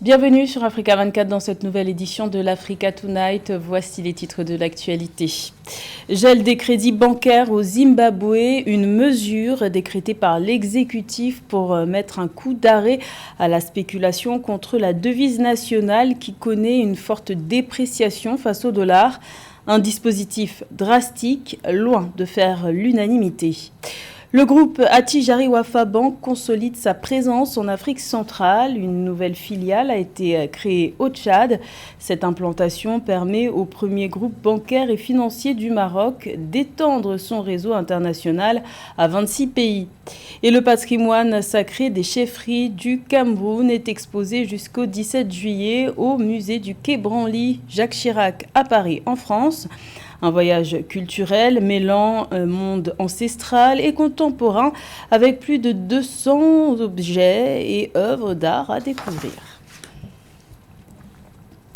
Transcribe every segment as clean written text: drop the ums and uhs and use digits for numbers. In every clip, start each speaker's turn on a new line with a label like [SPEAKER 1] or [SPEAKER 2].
[SPEAKER 1] Bienvenue sur Africa 24 dans cette nouvelle édition de l'Africa Tonight. Voici les titres de l'actualité. Gel des crédits bancaires au Zimbabwe, une mesure décrétée par l'exécutif pour mettre un coup d'arrêt à la spéculation contre la devise nationale qui connaît une forte dépréciation face au dollar. Un dispositif drastique, loin de faire l'unanimité. Le groupe Attijari Wafa Bank consolide sa présence en Afrique centrale. Une nouvelle filiale a été créée au Tchad. Cette implantation permet au premier groupe bancaire et financier du Maroc d'étendre son réseau international à 26 pays. Et le patrimoine sacré des chefferies du Cameroun est exposé jusqu'au 17 juillet au musée du Quai Branly Jacques Chirac à Paris en France. Un voyage culturel mêlant monde ancestral et contemporain avec plus de 200 objets et œuvres d'art à découvrir.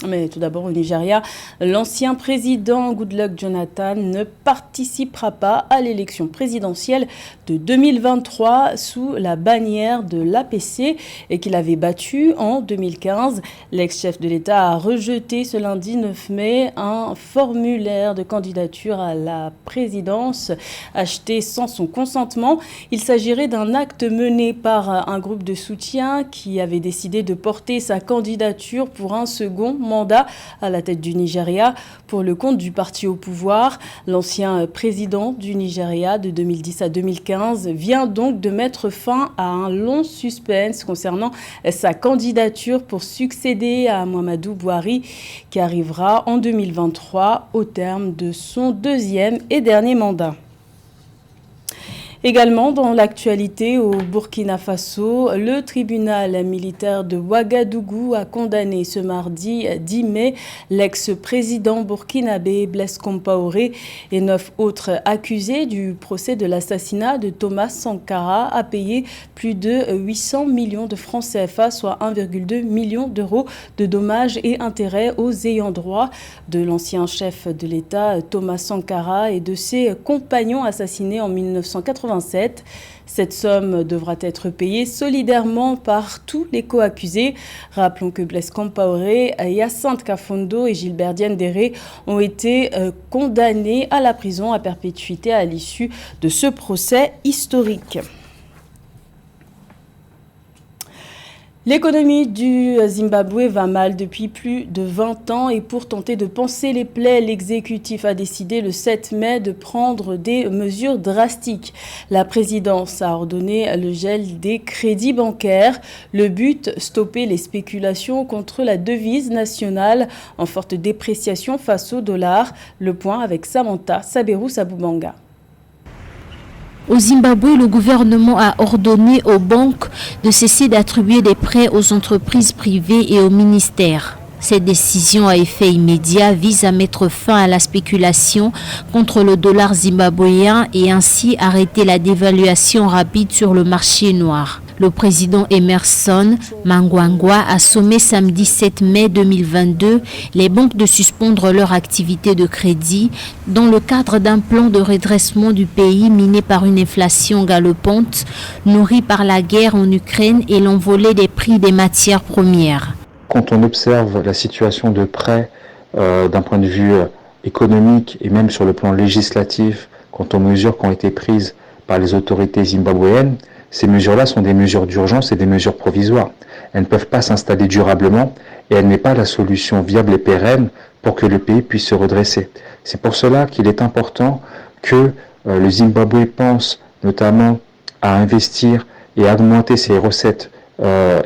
[SPEAKER 1] Mais tout d'abord au Nigeria, l'ancien président Goodluck Jonathan ne participera pas à l'élection présidentielle de 2023 sous la bannière de l'APC et qu'il avait battu en 2015. L'ex-chef de l'État a rejeté ce lundi 9 mai un formulaire de candidature à la présidence acheté sans son consentement. Il s'agirait d'un acte mené par un groupe de soutien qui avait décidé de porter sa candidature pour un second mandat à la tête du Nigeria pour le compte du parti au pouvoir. L'ancien président du Nigeria de 2010 à 2015 vient donc de mettre fin à un long suspense concernant sa candidature pour succéder à Muhammadu Buhari qui arrivera en 2023 au terme de son deuxième et dernier mandat. Également dans l'actualité au Burkina Faso, le tribunal militaire de Ouagadougou a condamné ce mardi 10 mai l'ex-président burkinabé Blaise Compaoré et 9 autres accusés du procès de l'assassinat de Thomas Sankara à payer plus de 800 millions de francs CFA, soit 1,2 million d'euros de dommages et intérêts aux ayants droit de l'ancien chef de l'État Thomas Sankara et de ses compagnons assassinés en 1987. Cette somme devra être payée solidairement par tous les co-accusés. Rappelons que Blaise Compaoré, Hyacinthe Kafondo et Gilbert Diendéré ont été condamnés à la prison à perpétuité à l'issue de ce procès historique. L'économie du Zimbabwe va mal depuis plus de 20 ans et pour tenter de panser les plaies, l'exécutif a décidé le 7 mai de prendre des mesures drastiques. La présidence a ordonné le gel des crédits bancaires. Le but, stopper les spéculations contre la devise nationale en forte dépréciation face au dollar. Le point avec Samantha Saberou Sabubanga.
[SPEAKER 2] Au Zimbabwe, le gouvernement a ordonné aux banques de cesser d'attribuer des prêts aux entreprises privées et aux ministères. Cette décision à effet immédiat vise à mettre fin à la spéculation contre le dollar zimbabwéen et ainsi arrêter la dévaluation rapide sur le marché noir. Le président Emmerson Mnangagwa a sommé samedi 7 mai 2022 les banques de suspendre leur activité de crédit dans le cadre d'un plan de redressement du pays miné par une inflation galopante, nourrie par la guerre en Ukraine et l'envolée des prix des matières premières.
[SPEAKER 3] Quand on observe la situation de près d'un point de vue économique et même sur le plan législatif, quant aux mesures qui ont été prises par les autorités zimbabwéennes, ces mesures-là sont des mesures d'urgence et des mesures provisoires. Elles ne peuvent pas s'installer durablement et elles n'est pas la solution viable et pérenne pour que le pays puisse se redresser. C'est pour cela qu'il est important que le Zimbabwe pense notamment à investir et à augmenter ses recettes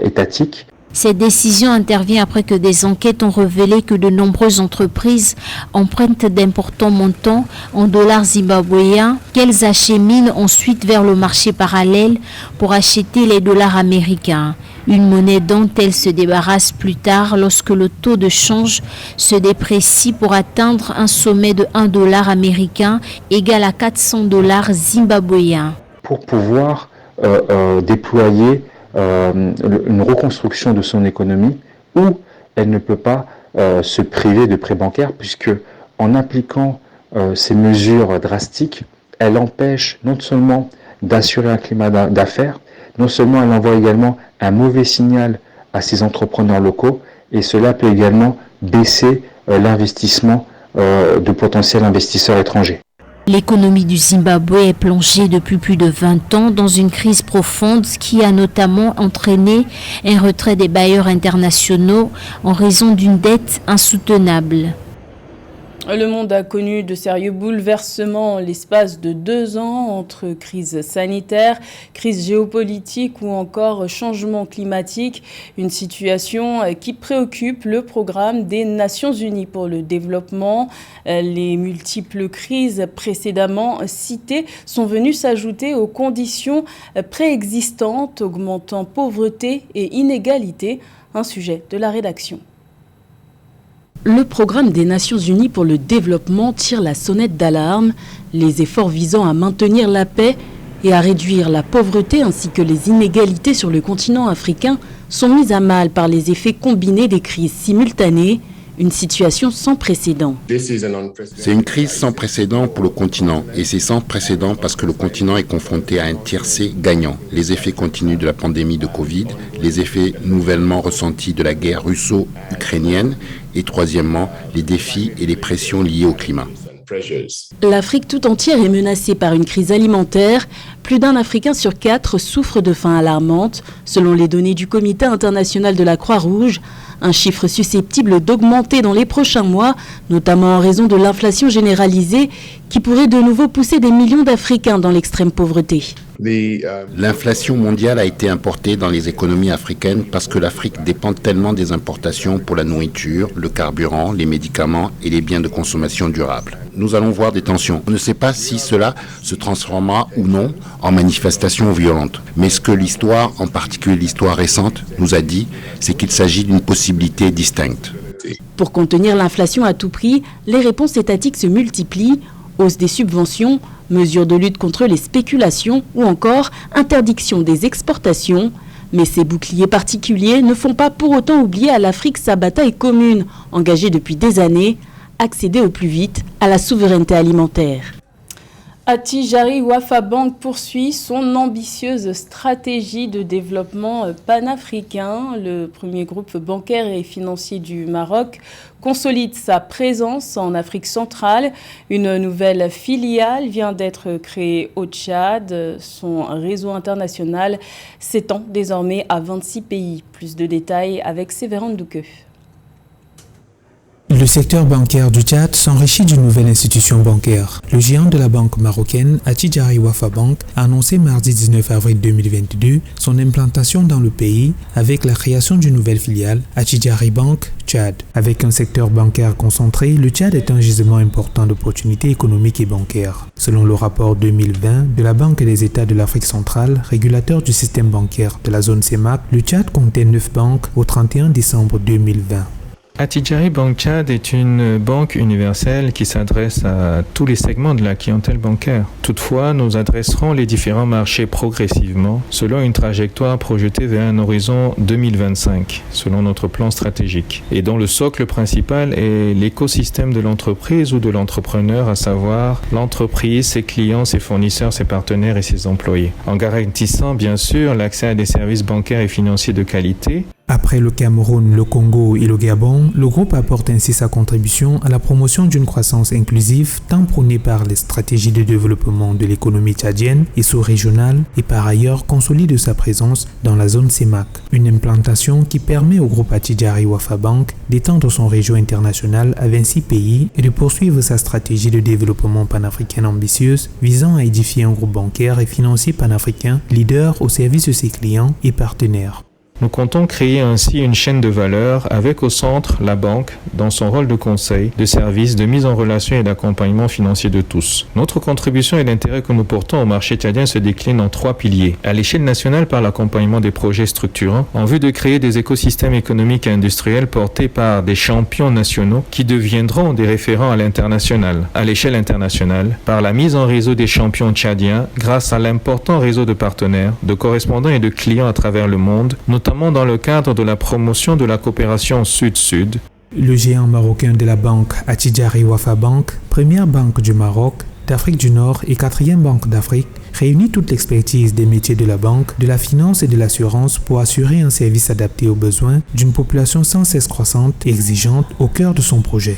[SPEAKER 3] étatiques.
[SPEAKER 2] Cette décision intervient après que des enquêtes ont révélé que de nombreuses entreprises empruntent d'importants montants en dollars zimbabwéens qu'elles acheminent ensuite vers le marché parallèle pour acheter les dollars américains. Une monnaie dont elles se débarrassent plus tard lorsque le taux de change se déprécie pour atteindre un sommet de 1 dollar américain égal à 400 dollars zimbabwéens.
[SPEAKER 3] Pour pouvoir déployer une reconstruction de son économie où elle ne peut pas se priver de prêts bancaires puisque en appliquant ces mesures drastiques, elle empêche non seulement d'assurer un climat d'affaires, non seulement elle envoie également un mauvais signal à ces entrepreneurs locaux et cela peut également baisser l'investissement de potentiels investisseurs étrangers.
[SPEAKER 2] L'économie du Zimbabwe est plongée depuis plus de 20 ans dans une crise profonde qui a notamment entraîné un retrait des bailleurs internationaux en raison d'une dette insoutenable.
[SPEAKER 1] Le monde a connu de sérieux bouleversements en l'espace de 2 ans entre crise sanitaire, crise géopolitique ou encore changement climatique. Une situation qui préoccupe le programme des Nations Unies pour le développement. Les multiples crises précédemment citées sont venues s'ajouter aux conditions préexistantes, augmentant pauvreté et inégalité. Un sujet de la rédaction. Le programme des Nations Unies pour le développement tire la sonnette d'alarme. Les efforts visant à maintenir la paix et à réduire la pauvreté ainsi que les inégalités sur le continent africain sont mis à mal par les effets combinés des crises simultanées. Une situation sans précédent.
[SPEAKER 4] C'est une crise sans précédent pour le continent et c'est sans précédent parce que le continent est confronté à un tiercé gagnant. Les effets continus de la pandémie de Covid, les effets nouvellement ressentis de la guerre russo-ukrainienne et troisièmement, les défis et les pressions liées au climat.
[SPEAKER 1] L'Afrique tout entière est menacée par une crise alimentaire. Plus d'un Africain sur 4 souffre de faim alarmante, selon les données du Comité international de la Croix-Rouge. Un chiffre susceptible d'augmenter dans les prochains mois, notamment en raison de l'inflation généralisée qui pourrait de nouveau pousser des millions d'Africains dans l'extrême pauvreté.
[SPEAKER 4] L'inflation mondiale a été importée dans les économies africaines parce que l'Afrique dépend tellement des importations pour la nourriture, le carburant, les médicaments et les biens de consommation durable. Nous allons voir des tensions. On ne sait pas si cela se transformera ou non en manifestations violentes. Mais ce que l'histoire, en particulier l'histoire récente, nous a dit, c'est qu'il s'agit d'une possibilité distincte.
[SPEAKER 1] Pour contenir l'inflation à tout prix, les réponses étatiques se multiplient. Hausse des subventions, mesures de lutte contre les spéculations ou encore interdiction des exportations. Mais ces boucliers particuliers ne font pas pour autant oublier à l'Afrique sa bataille commune, engagée depuis des années, accéder au plus vite à la souveraineté alimentaire. Attijari Wafa Bank poursuit son ambitieuse stratégie de développement panafricain. Le premier groupe bancaire et financier du Maroc consolide sa présence en Afrique centrale. Une nouvelle filiale vient d'être créée au Tchad. Son réseau international s'étend désormais à 26 pays. Plus de détails avec Sévérin Douke.
[SPEAKER 5] Le secteur bancaire du Tchad s'enrichit d'une nouvelle institution bancaire. Le géant de la banque marocaine, Attijari Wafa Bank, a annoncé mardi 19 avril 2022 son implantation dans le pays avec la création d'une nouvelle filiale, Attijari Bank Tchad. Avec un secteur bancaire concentré, le Tchad est un gisement important d'opportunités économiques et bancaires. Selon le rapport 2020 de la Banque des États de l'Afrique centrale, régulateur du système bancaire de la zone CEMAC, le Tchad comptait 9 banques au 31 décembre 2020.
[SPEAKER 6] Attijari Bank Tchad est une banque universelle qui s'adresse à tous les segments de la clientèle bancaire. Toutefois, nous adresserons les différents marchés progressivement selon une trajectoire projetée vers un horizon 2025, selon notre plan stratégique, et dont le socle principal est l'écosystème de l'entreprise ou de l'entrepreneur, à savoir l'entreprise, ses clients, ses fournisseurs, ses partenaires et ses employés, en garantissant bien sûr l'accès à des services bancaires et financiers de qualité.
[SPEAKER 5] Après le Cameroun, le Congo et le Gabon, le groupe apporte ainsi sa contribution à la promotion d'une croissance inclusive tant prônée par les stratégies de développement de l'économie tchadienne et sous-régionale et par ailleurs consolide sa présence dans la zone CEMAC. Une implantation qui permet au groupe Attijari Wafa Bank d'étendre son réseau international à 26 pays et de poursuivre sa stratégie de développement panafricaine ambitieuse visant à édifier un groupe bancaire et financier panafricain leader au service de ses clients et partenaires.
[SPEAKER 6] Nous comptons créer ainsi une chaîne de valeur avec au centre la banque dans son rôle de conseil, de service, de mise en relation et d'accompagnement financier de tous. Notre contribution et l'intérêt que nous portons au marché tchadien se déclinent en 3 piliers. À l'échelle nationale par l'accompagnement des projets structurants en vue de créer des écosystèmes économiques et industriels portés par des champions nationaux qui deviendront des référents à l'international. À l'échelle internationale par la mise en réseau des champions tchadiens grâce à l'important réseau de partenaires, de correspondants et de clients à travers le monde, notamment dans le cadre de la promotion de la coopération Sud-Sud.
[SPEAKER 5] Le géant marocain de la banque Attijari Wafa Bank, première banque du Maroc, d'Afrique du Nord et 4e banque d'Afrique, réunit toute l'expertise des métiers de la banque, de la finance et de l'assurance pour assurer un service adapté aux besoins d'une population sans cesse croissante et exigeante au cœur de son projet.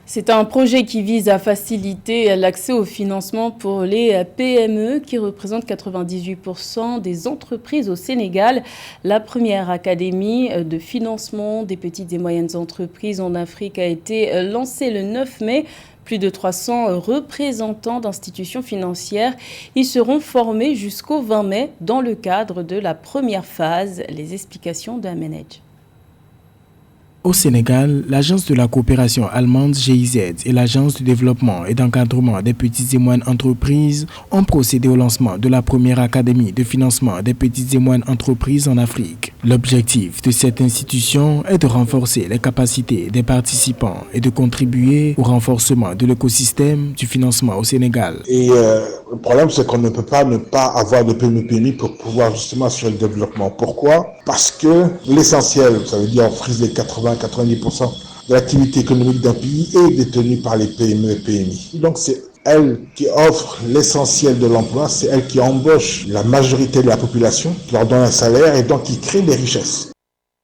[SPEAKER 1] C'est un projet qui vise à faciliter l'accès au financement pour les PME qui représentent 98% des entreprises au Sénégal. La première académie de financement des petites et moyennes entreprises en Afrique a été lancée le 9 mai. Plus de 300 représentants d'institutions financières y seront formés jusqu'au 20 mai dans le cadre de la première phase. Les explications d'Amenej.
[SPEAKER 7] Au Sénégal, l'Agence de la coopération allemande GIZ et l'Agence de développement et d'encadrement des petites et moyennes entreprises ont procédé au lancement de la première académie de financement des petites et moyennes entreprises en Afrique. L'objectif de cette institution est de renforcer les capacités des participants et de contribuer au renforcement de l'écosystème du financement au Sénégal.
[SPEAKER 8] Et le problème, c'est qu'on ne peut pas ne pas avoir de PME pour pouvoir justement assurer le développement. Pourquoi ? Parce que l'essentiel, ça veut dire en frise les 80-90% de l'activité économique d'un pays est détenue par les PME et PMI. Donc c'est elle qui offre l'essentiel de l'emploi, c'est elle qui embauche la majorité de la population, qui leur donne un salaire et donc qui crée des richesses.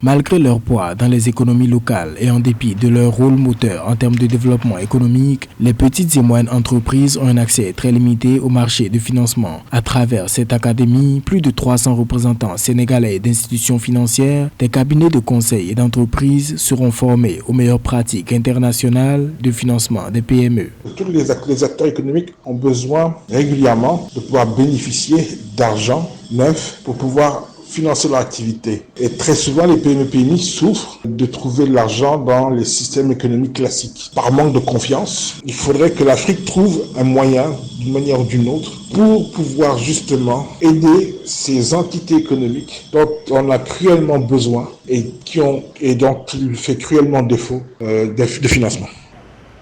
[SPEAKER 7] Malgré leur poids dans les économies locales et en dépit de leur rôle moteur en termes de développement économique, les petites et moyennes entreprises ont un accès très limité au marché de financement. À travers cette académie, plus de 300 représentants sénégalais d'institutions financières, des cabinets de conseil et d'entreprises seront formés aux meilleures pratiques internationales de financement des PME.
[SPEAKER 8] Tous les acteurs économiques ont besoin régulièrement de pouvoir bénéficier d'argent neuf pour pouvoir financer leur activité. Et très souvent, les PME-PMI souffrent de trouver de l'argent dans les systèmes économiques classiques. Par manque de confiance, il faudrait que l'Afrique trouve un moyen, d'une manière ou d'une autre, pour pouvoir justement aider ces entités économiques dont on a cruellement besoin et dont il fait cruellement défaut de financement.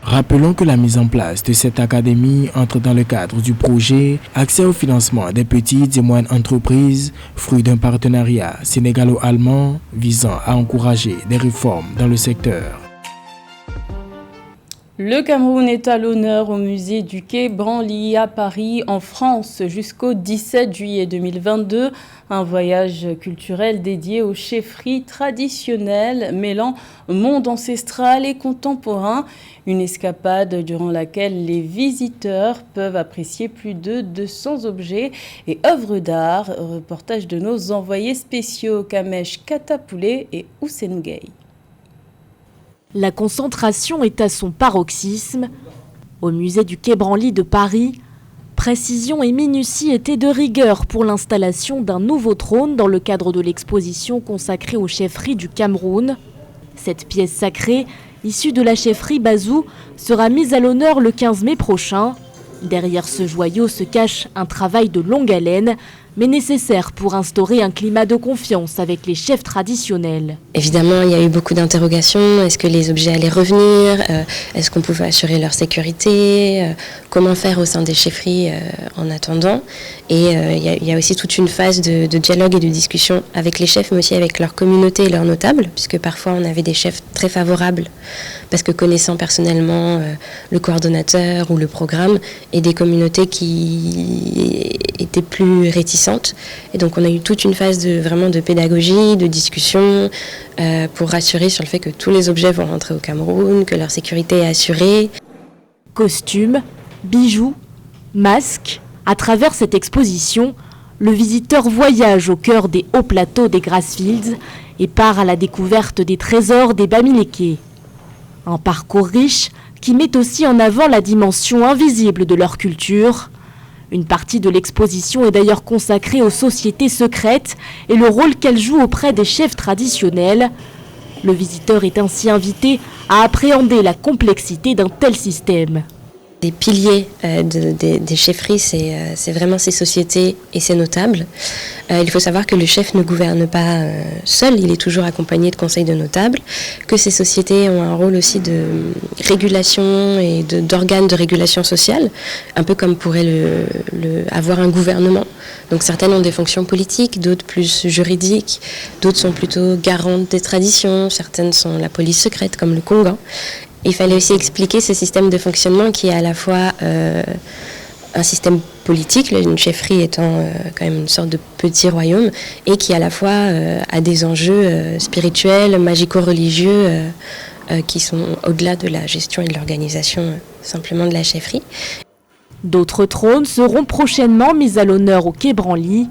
[SPEAKER 7] Rappelons que la mise en place de cette académie entre dans le cadre du projet Accès au financement des petites et moyennes entreprises, fruit d'un partenariat sénégalo-allemand visant à encourager des réformes dans le secteur.
[SPEAKER 1] Le Cameroun est à l'honneur au musée du Quai Branly à Paris, en France, jusqu'au 17 juillet 2022. Un voyage culturel dédié aux chefferies traditionnelles, mêlant monde ancestral et contemporain. Une escapade durant laquelle les visiteurs peuvent apprécier plus de 200 objets et œuvres d'art. Reportage de nos envoyés spéciaux Kamesh Katapoulé et Houssen Gueye.
[SPEAKER 9] La concentration est à son paroxysme. Au musée du Quai Branly de Paris, précision et minutie étaient de rigueur pour l'installation d'un nouveau trône dans le cadre de l'exposition consacrée aux chefferies du Cameroun. Cette pièce sacrée, issue de la chefferie Bazou, sera mise à l'honneur le 15 mai prochain. Derrière ce joyau se cache un travail de longue haleine, mais nécessaire pour instaurer un climat de confiance avec les chefs traditionnels.
[SPEAKER 10] Évidemment, il y a eu beaucoup d'interrogations. Est-ce que les objets allaient revenir ? Est-ce qu'on pouvait assurer leur sécurité ? Comment faire au sein des chefferies en attendant ? Et il y a aussi toute une phase de dialogue et de discussion avec les chefs, mais aussi avec leur communauté et leurs notables, puisque parfois on avait des chefs très favorables, parce que connaissant personnellement le coordonnateur ou le programme, et des communautés qui étaient plus réticentes. Et donc on a eu toute une phase de pédagogie, de discussion pour rassurer sur le fait que tous les objets vont rentrer au Cameroun, que leur sécurité est assurée.
[SPEAKER 9] Costumes, bijoux, masques. À travers cette exposition, le visiteur voyage au cœur des hauts plateaux des Grassfields et part à la découverte des trésors des Bamileke. Un parcours riche qui met aussi en avant la dimension invisible de leur culture. Une partie de l'exposition est d'ailleurs consacrée aux sociétés secrètes et le rôle qu'elles jouent auprès des chefs traditionnels. Le visiteur est ainsi invité à appréhender la complexité d'un tel système.
[SPEAKER 10] Les piliers des chefferies, c'est vraiment ces sociétés et ces notables. Il faut savoir que le chef ne gouverne pas seul, il est toujours accompagné de conseils de notables, que ces sociétés ont un rôle aussi de régulation et d'organes de régulation sociale, un peu comme pourrait avoir un gouvernement. Donc certaines ont des fonctions politiques, d'autres plus juridiques, d'autres sont plutôt garantes des traditions, certaines sont la police secrète comme le Congan. Il fallait aussi expliquer ce système de fonctionnement qui est à la fois un système politique, une chefferie étant quand même une sorte de petit royaume, et qui à la fois a des enjeux spirituels, magico-religieux, qui sont au-delà de la gestion et de l'organisation simplement de la chefferie.
[SPEAKER 9] D'autres trônes seront prochainement mis à l'honneur au Quai Branly.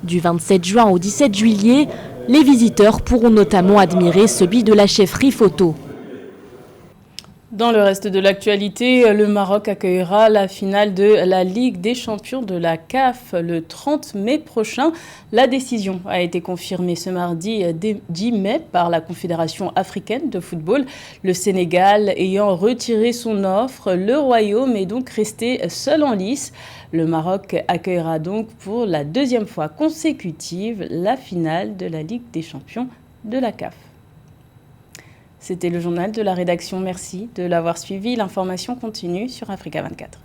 [SPEAKER 9] Du 27 juin au 17 juillet, les visiteurs pourront notamment admirer celui de la chefferie Photo.
[SPEAKER 1] Dans le reste de l'actualité, le Maroc accueillera la finale de la Ligue des champions de la CAF le 30 mai prochain. La décision a été confirmée ce mardi 10 mai par la Confédération africaine de football. Le Sénégal ayant retiré son offre, le Royaume est donc resté seul en lice. Le Maroc accueillera donc pour la deuxième fois consécutive la finale de la Ligue des champions de la CAF. C'était le journal de la rédaction. Merci de l'avoir suivi. L'information continue sur Africa 24.